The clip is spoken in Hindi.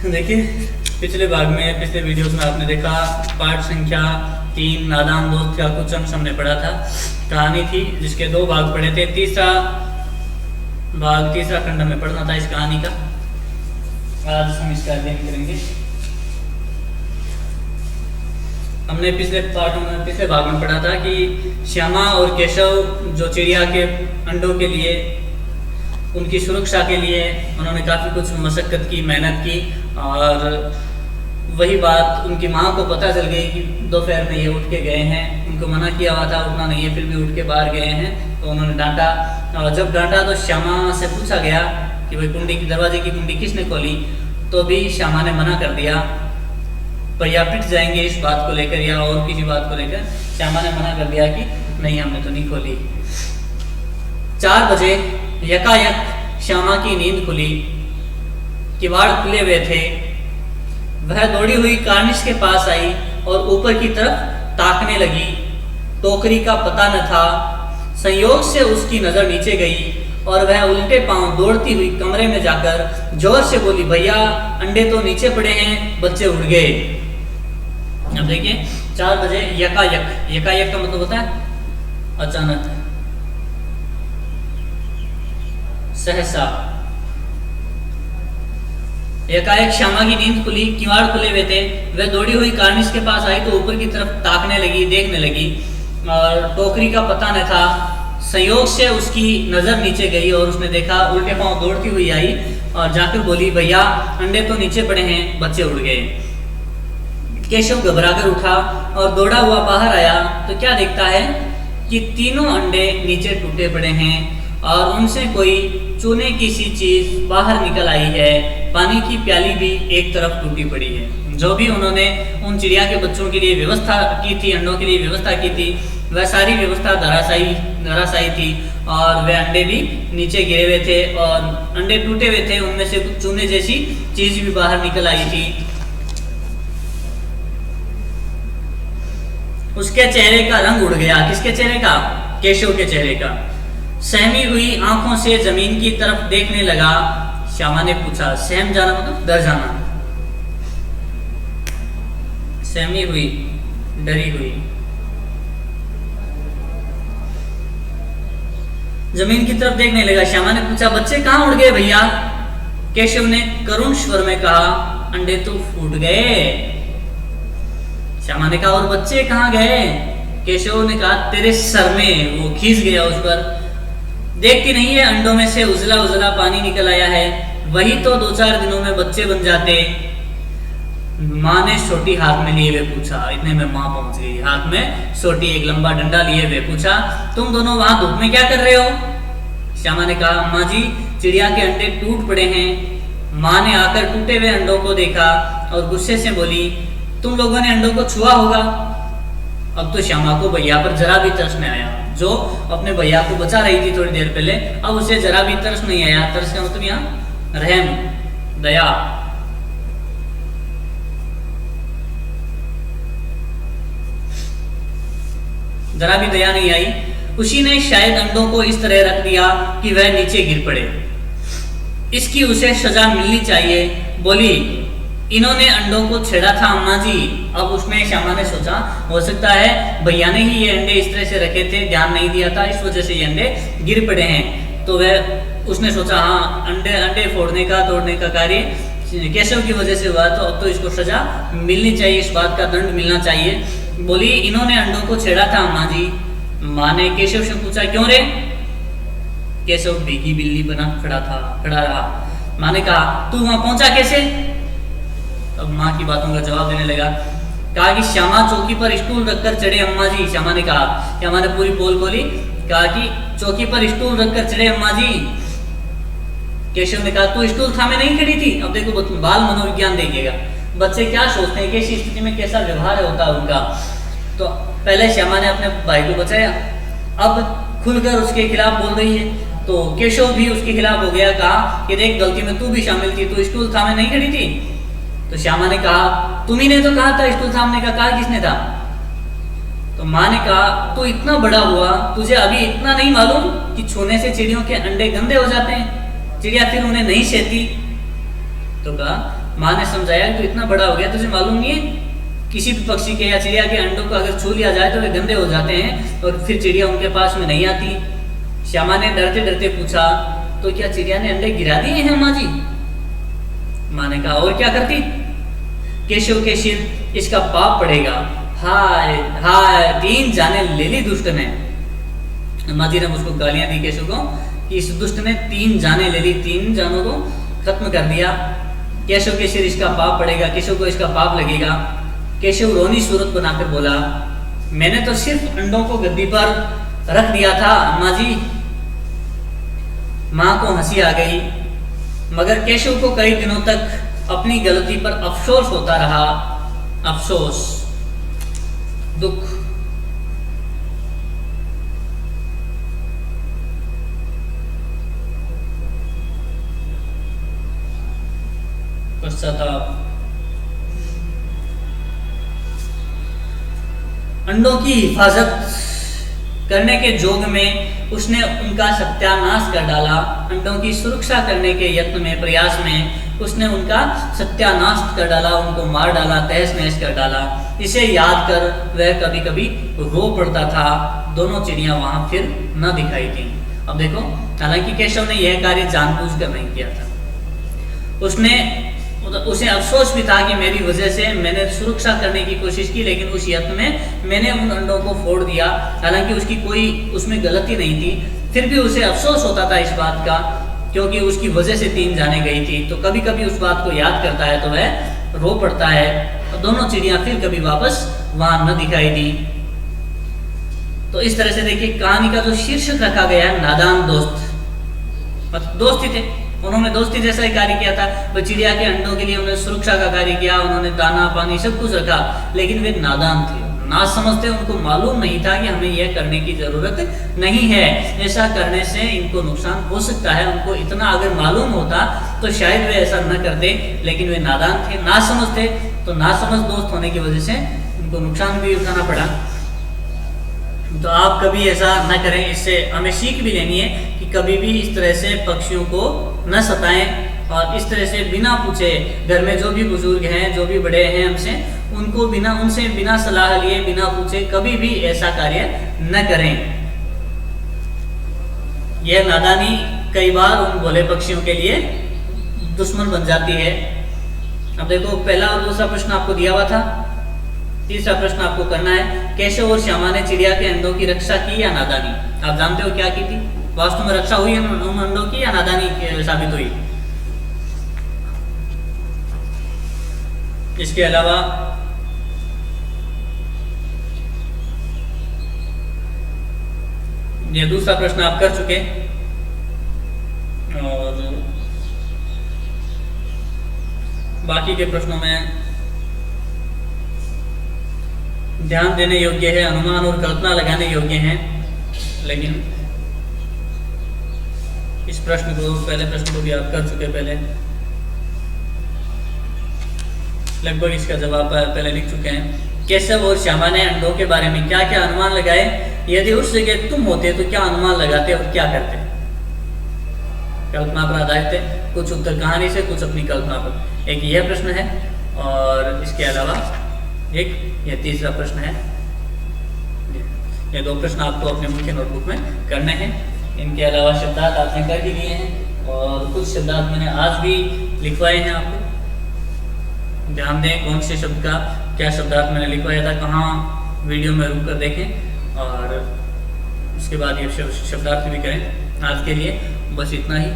देखिए, पिछले भाग में, पिछले वीडियोस में आपने देखा पार्ट संख्या 3 नादान दोस्त का कुछ अंश हमने पढ़ा था। कहानी थी जिसके 2 भाग पढ़े थे। तीसरा खंड हमें पढ़ना था इस कहानी का। आज हम इसका अध्ययन करेंगे। हमने पिछले भाग में पढ़ा था कि श्यामा और केशव जो चिड़िया के अंडों के लिए, उनकी सुरक्षा के लिए उन्होंने काफ़ी कुछ मशक्क़त की, मेहनत की, और वही बात उनकी माँ को पता चल गई कि दोपहर में ये उठ के गए हैं। उनको मना किया हुआ था, उठना नहीं है, फिर भी उठ के बाहर गए हैं। तो उन्होंने डांटा, और जब डांटा तो श्यामा से पूछा गया कि भाई दरवाजे की कुंडी किसने खोली, तो भी श्यामा ने मना कर दिया। पर या पिट जाएंगे इस बात को लेकर या और किसी बात को लेकर, श्यामा ने मना कर दिया कि नहीं, हमने तो नहीं खोली। 4 बजे यकायक श्यामा की नींद खुली। किवाड़ खुले हुए थे। वह दौड़ी हुई कार्निश के पास आई और ऊपर की तरफ ताकने लगी। टोकरी का पता न था। संयोग से उसकी नजर नीचे गई और वह उल्टे पांव दौड़ती हुई कमरे में जाकर जोर से बोली, भैया अंडे तो नीचे पड़े हैं, बच्चे उड़ गए। अब देखिए, 4 बजे यकायक का मतलब होता है अचानक, सहसा। एकाएक श्यामा की नींद खुली, किवाड़ खुले हुए थे। वह दौड़ी हुई कार्निश के पास आई तो ऊपर की तरफ ताकने लगी, देखने लगी, और टोकरी का पता न था। संयोग से उसकी नजर नीचे गई और उसने देखा, उल्टे पांव दौड़ती हुई आई और जाकर बोली, भैया अंडे तो नीचे पड़े हैं, बच्चे उड़ गए। केशव घबराकर उठा और दौड़ा हुआ बाहर आया तो क्या देखता है कि तीनों अंडे नीचे टूटे पड़े हैं और उनसे कोई चूने की सी चीज बाहर निकल आई है। पानी की प्याली भी एक तरफ टूटी पड़ी है। जो भी उन्होंने उन चिड़िया के बच्चों के लिए व्यवस्था की थी, अंडों के लिए व्यवस्था की थी, वह सारी व्यवस्था धराशायी थी और वे अंडे भी नीचे गिरे हुए थे और अंडे टूटे हुए थे। उनमें से कुछ चूने जैसी चीज भी बाहर निकल आई थी। उसके चेहरे का रंग उड़ गया। किसके चेहरे का? केशव के चेहरे का। सहमी हुई आंखों से जमीन की तरफ देखने लगा। श्यामा ने पूछा, सहम जाना मतलब डर जाना, सहमी हुई, डरी हुई। जमीन की तरफ देखने लगा। श्यामा ने पूछा, बच्चे कहाँ उड़ गए भैया? केशव ने करुण स्वर में कहा, अंडे तो फूट गए। श्यामा ने कहा, और बच्चे कहाँ गए? केशव ने कहा, तेरे सर में। वो खींच गया उस पर। देखती नहीं है अंडों में से उजला उजला पानी निकल आया है। वही तो 2-4 दिनों में बच्चे बन जाते। माँ ने सोटी हाथ में लिए हुए पूछा। इतने में माँ पहुंच गई। हाथ में सोटी, एक लंबा डंडा लिए हुए पूछा, तुम दोनों वहां धूप में क्या कर रहे हो? श्यामा ने कहा, अम्मा जी चिड़िया के अंडे टूट पड़े हैं। माँ ने आकर टूटे हुए अंडों को देखा और गुस्से से बोली, तुम लोगों ने अंडों को छुआ होगा। अब तो श्यामा को भैया पर जरा भी तरस नहीं आया। जो अपने भैया को बचा रही थी थोड़ी देर पहले, अब उसे जरा भी तरस नहीं आया। तरस का मतलब यहाँ रहम, दया। जरा भी दया नहीं आई। उसी ने शायद अंडों को इस तरह रख दिया कि वह नीचे गिर पड़े। इसकी उसे सजा मिलनी चाहिए। बोली, इन्होंने अंडों को छेड़ा था अम्मा जी। अब उसमें श्यामा ने सोचा, हो सकता है भैया ने ही ये अंडे इस तरह से रखे थे, ध्यान नहीं दिया था, इस वजह से ये अंडे गिर पड़े हैं। तो उसने सोचा, हाँ अंडे फोड़ने का, तोड़ने का कार्य केशव की वजह से हुआ, तो अब तो इसको सजा मिलनी चाहिए, इस बात का दंड मिलना चाहिए। बोली, इन्होंने अंडों को छेड़ा था अम्मा जी। माँ ने केशव से पूछा, क्यों रे? केशव भीगी बिल्ली बना खड़ा रहा। माँ ने कहा, तू वहां पहुंचा कैसे? अब माँ की बातों का जवाब देने लगा। कहा कि श्यामा चौकी पर स्टूल रखकर चढ़े अम्मा जी। श्यामा ने कहा, श्यामा ने पूरी पोल खोली। कहा कि चौकी पर स्टूल रखकर चढ़े अम्मा जी। केशव ने कहा, तू स्टूल थामे नहीं खड़ी थी? अब देखो, बाल मनोविज्ञान देखिएगा, बच्चे क्या सोचते हैं, कैसी स्थिति में कैसा व्यवहार होता है उनका। तो पहले श्यामा ने अपने भाई को बचाया, अब खुलकर उसके खिलाफ बोल रही है। तो केशव भी उसके खिलाफ हो गया। कहा कि देख, गलती में तू भी शामिल थी, तू स्टूल थामे नहीं खड़ी थी। तो श्यामा ने कहा, तुम्ही ने तो कहा था स्टूल थामने का, कहा किसने था? तो माँ ने कहा, तू इतना बड़ा हुआ, तुझे अभी इतना नहीं मालूम कि छूने से चिड़ियों के अंडे गंदे हो जाते हैं, चिड़िया फिर उन्हें नहीं सहती। तो कहा, माँ ने समझाया कि तो इतना बड़ा हो गया, तुझे मालूम नहीं है किसी भी पक्षी के या चिड़िया के अंडों को अगर छू लिया जाए तो वे गंदे हो जाते हैं और फिर चिड़िया उनके पास में नहीं आती। श्यामा ने डरते डरते पूछा, तो क्या चिड़िया ने अंडे गिरा दिए हैं माँ जी? माँ ने कहा, और क्या करती? केशव के सिर इसका पाप पड़ेगा। हाय हाय, 3 जाने ले ली दुष्ट ने। माँ जी ने मुझको गालियां दी केशव को कि इस दुष्ट ने 3 जाने ले ली, 3 जानों को खत्म कर दिया। केशव के सिर इसका पाप पड़ेगा, केशव को इसका पाप लगेगा। केशव रोनी सूरत बनाकर बोला, मैंने तो सिर्फ अंडों को गद्दी पर रख दिया था अम्मा जी। माँ को हंसी आ गई, मगर केशव को कई दिनों तक अपनी गलती पर अफसोस होता रहा। अफसोस, दुख। पश्चाताप। अंडों की हिफाजत करने के जोग में उसने उनका सत्यानाश कर डाला। अंडों की सुरक्षा करने के यत्न में, प्रयास में उसने उनका सत्यानाश कर डाला, उनको मार डाला, तहस नहस कर डाला। इसे याद कर वह कभी कभी रो पड़ता था। दोनों चिड़िया वहां फिर न दिखाई दी। अब देखो, हालांकि केशव ने यह कार्य जानबूझकर नहीं किया था। उसे अफसोस भी था कि मेरी वजह से मैंने सुरक्षा करने की कोशिश की, लेकिन उस यत्न में मैंने उन अंडों को फोड़ दिया। हालांकि उसकी कोई उसमें गलती नहीं थी, फिर भी उसे अफसोस होता था इस बात का, क्योंकि उसकी वजह से 3 जाने गई थी। तो कभी कभी उस बात को याद करता है तो वह रो पड़ता है। तो दोनों चिड़िया फिर कभी वापस वहां न दिखाई दी। तो इस तरह से देखिए, कहानी का जो शीर्षक रखा गया है, नादान दोस्त। मतलब दोस्त ही थे, उन्होंने दोस्ती जैसा ही कार्य किया था। वो चिड़िया के अंडों के लिए उन्होंने सुरक्षा का कार्य किया, उन्होंने दाना पानी सब कुछ रखा, लेकिन वे नादान थे, ना समझते। उनको मालूम नहीं था कि हमें यह करने की जरूरत नहीं है, ऐसा करने से इनको नुकसान हो सकता है। उनको इतना अगर मालूम होता तो शायद वे ऐसा न करते, लेकिन वे नादान थे, ना समझते। तो ना समझ दोस्त होने की वजह से उनको नुकसान भी उठाना पड़ा। तो आप कभी ऐसा न करें। इससे हमें सीख भी लेनी है कि कभी भी इस तरह से पक्षियों को न सताएं, और इस तरह से बिना पूछे, घर में जो भी बुजुर्ग हैं, जो भी बड़े हैं हमसे, उनसे बिना सलाह लिए, बिना पूछे कभी भी ऐसा कार्य न करें। यह नादानी कई बार उन भोले पक्षियों के लिए दुश्मन बन जाती है। अब देखो, पहला और दूसरा प्रश्न आपको दिया हुआ था। तीसरा प्रश्न आपको करना है, केशव और श्यामा ने चिड़िया के अंडों की रक्षा की या नादानी? आप जानते हो क्या की थी? वास्तव में रक्षा हुई उन अंडों की या नादानी साबित हुई? इसके अलावा ये दूसरा प्रश्न आप कर चुके, और बाकी के प्रश्नों में ध्यान देने योग्य है, अनुमान और कल्पना लगाने योग्य हैं। लेकिन इस प्रश्न को, पहले प्रश्न को भी आप कर चुके पहले, लगभग इसका जवाब पहले लिख चुके हैं। केशव और श्यामा ने अंडों के बारे में क्या क्या अनुमान लगाए? यदि उस जगह तुम होते तो क्या अनुमान लगाते और क्या करते? कल्पना पर आधारित थे, कुछ उत्तर कहानी से, कुछ अपनी कल्पना पर। एक यह प्रश्न है, और इसके अलावा एक यह तीसरा प्रश्न है। ये 2 प्रश्न आपको अपने मुख्य नोटबुक में करने हैं। इनके अलावा शब्दार्थ आपने कर ही लिए हैं, और कुछ शब्दार्थ मैंने आज भी लिखवाए हैं आपको। ध्यान दें कौन से शब्द का क्या शब्दार्थ मैंने लिखवाया था, कहाँ वीडियो में रुक कर देखें, और उसके बाद ये शब्दार्थ भी करें। आज के लिए बस इतना ही।